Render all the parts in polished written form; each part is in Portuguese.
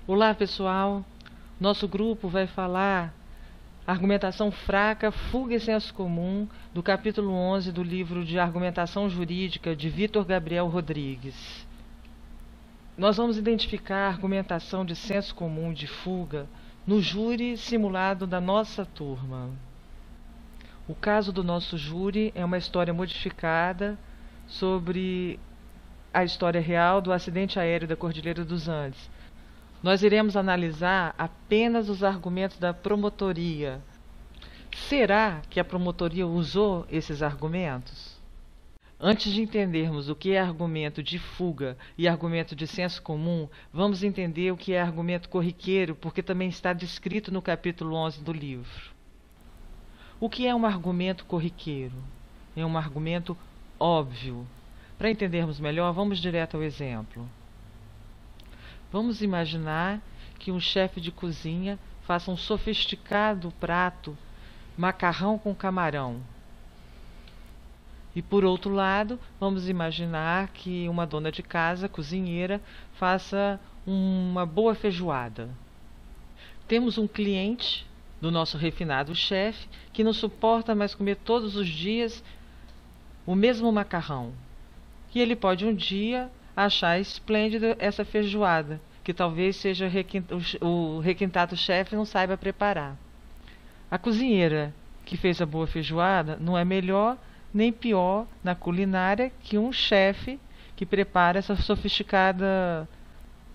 Olá, pessoal. Nosso grupo vai falar Argumentação Fraca, Fuga e Senso Comum, do capítulo 11 do livro de Argumentação Jurídica de Vitor Gabriel Rodrigues. Nós vamos identificar a argumentação de senso comum e de fuga no júri simulado da nossa turma. O caso do nosso júri é uma história modificada sobre a história real do acidente aéreo da Cordilheira dos Andes. Nós iremos analisar apenas os argumentos da promotoria. Será que a promotoria usou esses argumentos? Antes de entendermos o que é argumento de fuga e argumento de senso comum, vamos entender o que é argumento corriqueiro, porque também está descrito no capítulo 11 do livro. O que é um argumento corriqueiro? É um argumento óbvio. Para entendermos melhor, vamos direto ao exemplo. Vamos imaginar que um chefe de cozinha faça um sofisticado prato, macarrão com camarão. E por outro lado, vamos imaginar que uma dona de casa, cozinheira, faça uma boa feijoada. Temos um cliente do nosso refinado chefe que não suporta mais comer todos os dias o mesmo macarrão. E ele pode um dia achar esplêndida essa feijoada, que talvez seja o requintado chefe não saiba preparar. A cozinheira que fez a boa feijoada não é melhor nem pior na culinária que um chefe que prepara essa sofisticada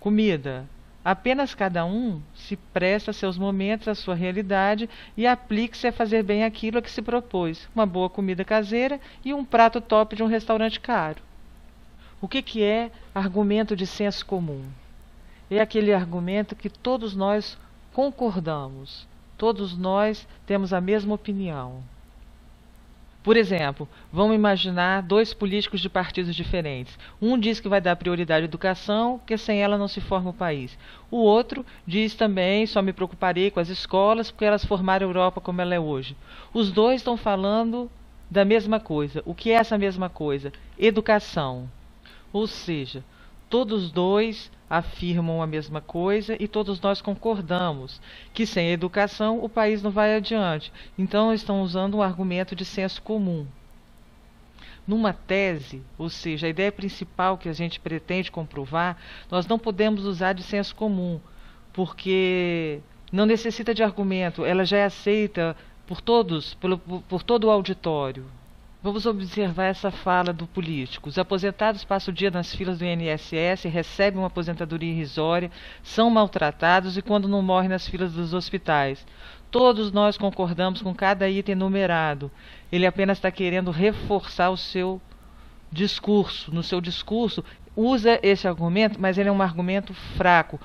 comida. Apenas cada um se presta a seus momentos, à sua realidade e aplique-se a fazer bem aquilo a que se propôs, uma boa comida caseira e um prato top de um restaurante caro. O que é argumento de senso comum? É aquele argumento que todos nós concordamos, todos nós temos a mesma opinião. Por exemplo, vamos imaginar dois políticos de partidos diferentes. Um diz que vai dar prioridade à educação, porque sem ela não se forma o país. O outro diz também, só me preocuparei com as escolas, porque elas formaram a Europa como ela é hoje. Os dois estão falando da mesma coisa. O que é essa mesma coisa? Educação. Ou seja, todos dois afirmam a mesma coisa e todos nós concordamos que sem educação o país não vai adiante. Então estão usando um argumento de senso comum. Numa tese, ou seja, a ideia principal que a gente pretende comprovar, nós não podemos usar de senso comum, porque não necessita de argumento, ela já é aceita por todos, por todo o auditório. Vamos observar essa fala do político. Os aposentados passam o dia nas filas do INSS, recebem uma aposentadoria irrisória, são maltratados e quando não morrem nas filas dos hospitais. Todos nós concordamos com cada item numerado. Ele apenas está querendo reforçar o seu discurso. No seu discurso, usa esse argumento, mas ele é um argumento fraco.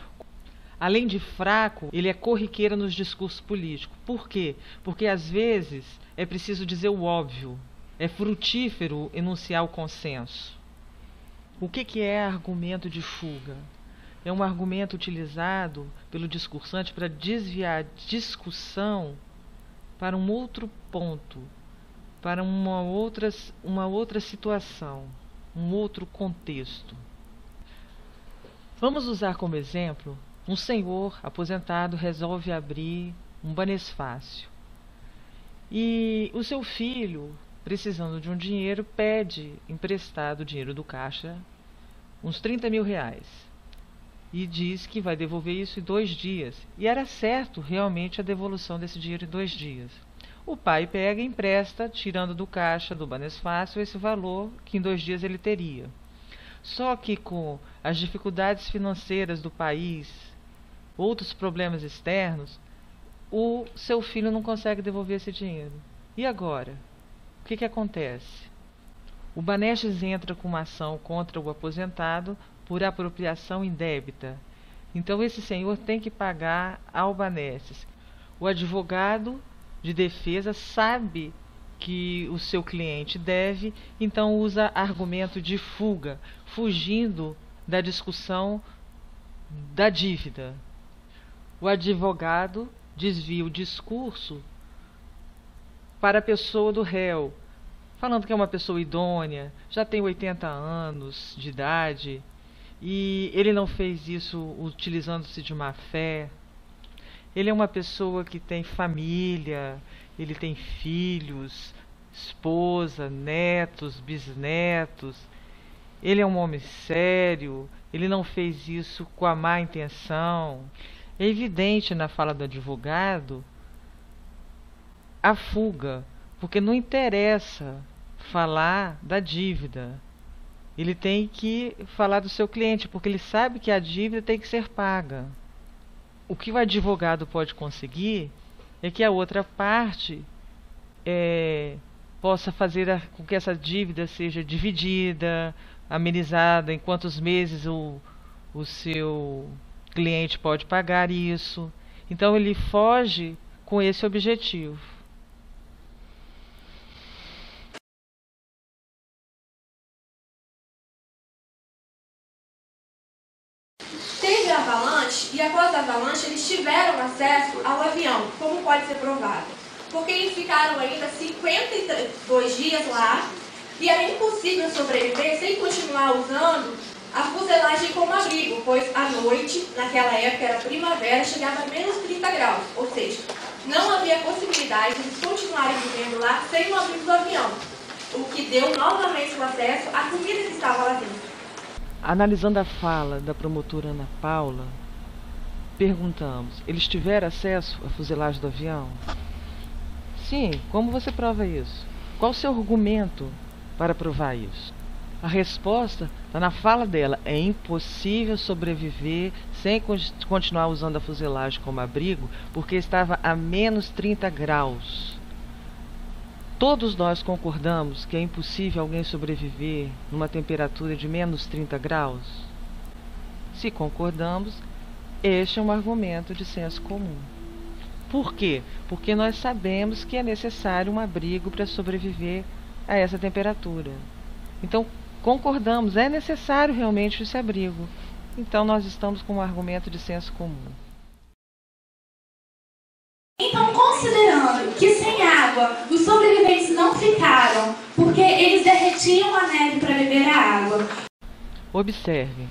Além de fraco, ele é corriqueiro nos discursos políticos. Por quê? Porque às vezes é preciso dizer o óbvio. É frutífero enunciar o consenso. O que é argumento de fuga? É um argumento utilizado pelo discursante para desviar a discussão para um outro ponto, para uma outra situação, um outro contexto. Vamos usar como exemplo, um senhor aposentado resolve abrir um Banesfácio. E o seu filho, precisando de um dinheiro, pede emprestado o dinheiro do caixa, uns 30 mil reais. E diz que vai devolver isso em 2 dias. E era certo realmente a devolução desse dinheiro em 2 dias. O pai pega e empresta, tirando do caixa do Banesfácio esse valor que em 2 dias ele teria. Só que com as dificuldades financeiras do país, outros problemas externos, o seu filho não consegue devolver esse dinheiro. E agora? O que acontece? O Banestes entra com uma ação contra o aposentado por apropriação indébita. Então esse senhor tem que pagar ao Banestes. O advogado de defesa sabe que o seu cliente deve, então usa argumento de fuga, fugindo da discussão da dívida. O advogado desvia o discurso para a pessoa do réu, falando que é uma pessoa idônea, já tem 80 anos de idade E ele não fez isso utilizando-se de má fé. Ele é uma pessoa que tem família, ele tem filhos, esposa, netos, bisnetos. Ele é um homem sério, ele não fez isso com a má intenção. É evidente na fala do advogado a fuga, porque não interessa falar da dívida. Ele tem que falar do seu cliente, porque ele sabe que a dívida tem que ser paga. O que o advogado pode conseguir é que a outra parte possa fazer com que essa dívida seja dividida, amenizada, em quantos meses o seu cliente pode pagar isso. Então ele foge com esse objetivo. Teve a avalanche e após a avalanche eles tiveram acesso ao avião, como pode ser provado. Porque eles ficaram ainda 52 dias lá e era impossível sobreviver sem continuar usando a fuselagem como abrigo, pois à noite, naquela época era primavera, chegava a menos 30 graus, ou seja, não havia possibilidade de eles continuarem vivendo lá sem o abrigo do avião, o que deu novamente o acesso à comida que estava lá dentro. Analisando a fala da promotora Ana Paula, perguntamos: eles tiveram acesso à fuselagem do avião? Sim, como você prova isso? Qual o seu argumento para provar isso? A resposta está na fala dela: é impossível sobreviver sem continuar usando a fuselagem como abrigo, porque estava a menos 30 graus. Todos nós concordamos que é impossível alguém sobreviver numa temperatura de menos 30 graus? Se concordamos, este é um argumento de senso comum. Por quê? Porque nós sabemos que é necessário um abrigo para sobreviver a essa temperatura. Então, concordamos, é necessário realmente esse abrigo. Então, nós estamos com um argumento de senso comum. Então, considerando que sem água os sobreviventes não ficaram, porque eles derretiam a neve para beber a água. Observe,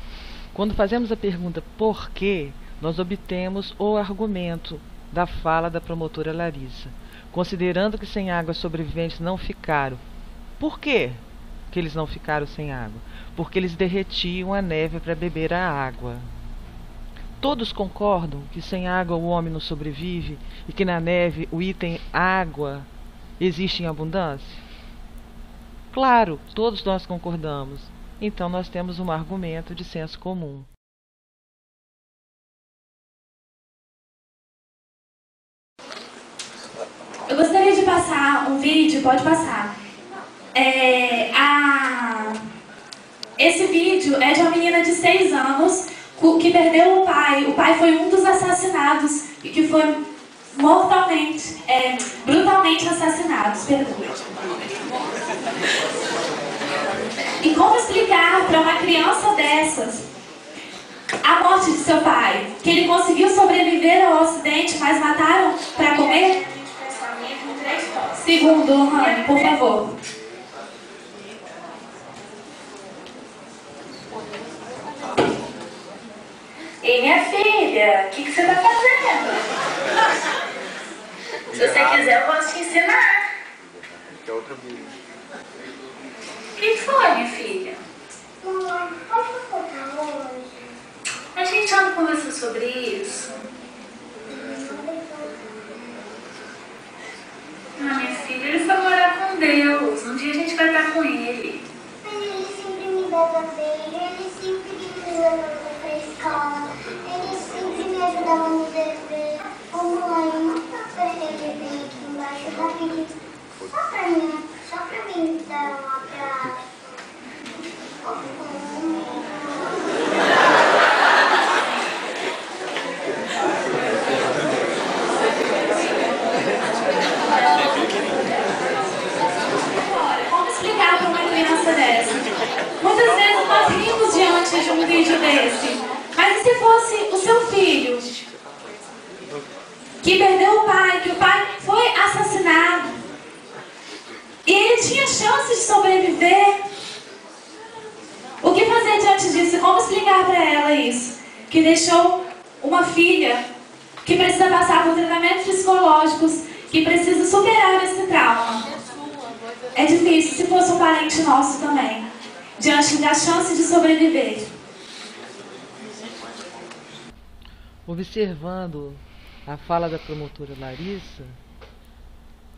quando fazemos a pergunta por quê, nós obtemos o argumento da fala da promotora Larissa. Considerando que sem água os sobreviventes não ficaram. Por quê que eles não ficaram sem água? Porque eles derretiam a neve para beber a água. Todos concordam que sem água o homem não sobrevive e que na neve o item água existe em abundância? Claro, todos nós concordamos. Então nós temos um argumento de senso comum. Eu gostaria de passar um vídeo, pode passar. Esse vídeo é de uma menina de 6 anos que perdeu o pai. O pai foi um dos assassinados e que foi brutalmente assassinados. Perdoe. E como explicar para uma criança dessas a morte de seu pai? Que ele conseguiu sobreviver ao acidente, mas mataram para comer? Segundo, Rani, por favor. Ei, minha filha, o que você está fazendo? Se você quiser, eu posso te ensinar. O que foi, minha filha? Mamãe, pode contar hoje? A gente já não conversou sobre isso. Ah, minha filha, ele foi morar com Deus. Um dia a gente vai estar com ele. Mas ele sempre me dava beijo, ele sempre me levava pra escola, ele sempre me ajudava no dever. Ô mãe, você quer beber aqui embaixo rapidinho? Só pra mim dar um abraço. Como explicar para uma criança dessa? Muitas vezes nós rimos diante de um vídeo desse. Mas e se fosse o seu filho que perdeu o pai, que o pai foi assassinado e ele tinha chance de sobreviver? O que fazer diante disso? Como explicar para que deixou uma filha que precisa passar por tratamentos psicológicos, que precisa superar esse trauma. É difícil se fosse um parente nosso também, diante da chance de sobreviver. Observando a fala da promotora Larissa,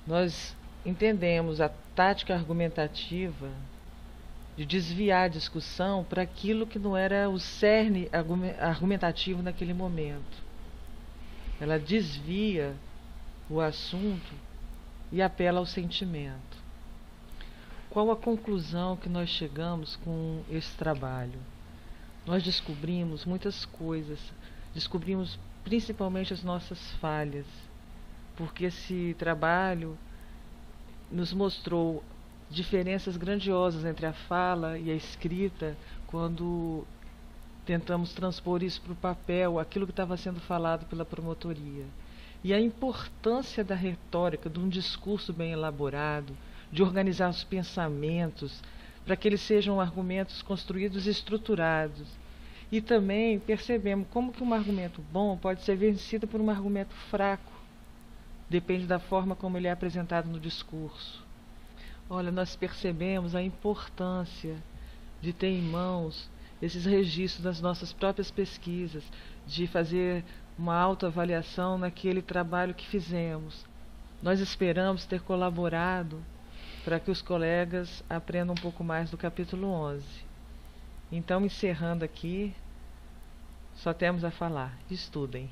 nós entendemos a tática argumentativa de desviar a discussão para aquilo que não era o cerne argumentativo naquele momento. Ela desvia o assunto e apela ao sentimento. Qual a conclusão que nós chegamos com esse trabalho? Nós descobrimos muitas coisas, descobrimos principalmente as nossas falhas, porque esse trabalho nos mostrou diferenças grandiosas entre a fala e a escrita quando tentamos transpor isso para o papel, aquilo que estava sendo falado pela promotoria. E a importância da retórica, de um discurso bem elaborado, de organizar os pensamentos, para que eles sejam argumentos construídos e estruturados. E também percebemos como que um argumento bom pode ser vencido por um argumento fraco. Depende da forma como ele é apresentado no discurso. Olha, nós percebemos a importância de ter em mãos esses registros das nossas próprias pesquisas, de fazer uma autoavaliação naquele trabalho que fizemos. Nós esperamos ter colaborado para que os colegas aprendam um pouco mais do capítulo 11. Então, encerrando aqui, só temos a falar: estudem.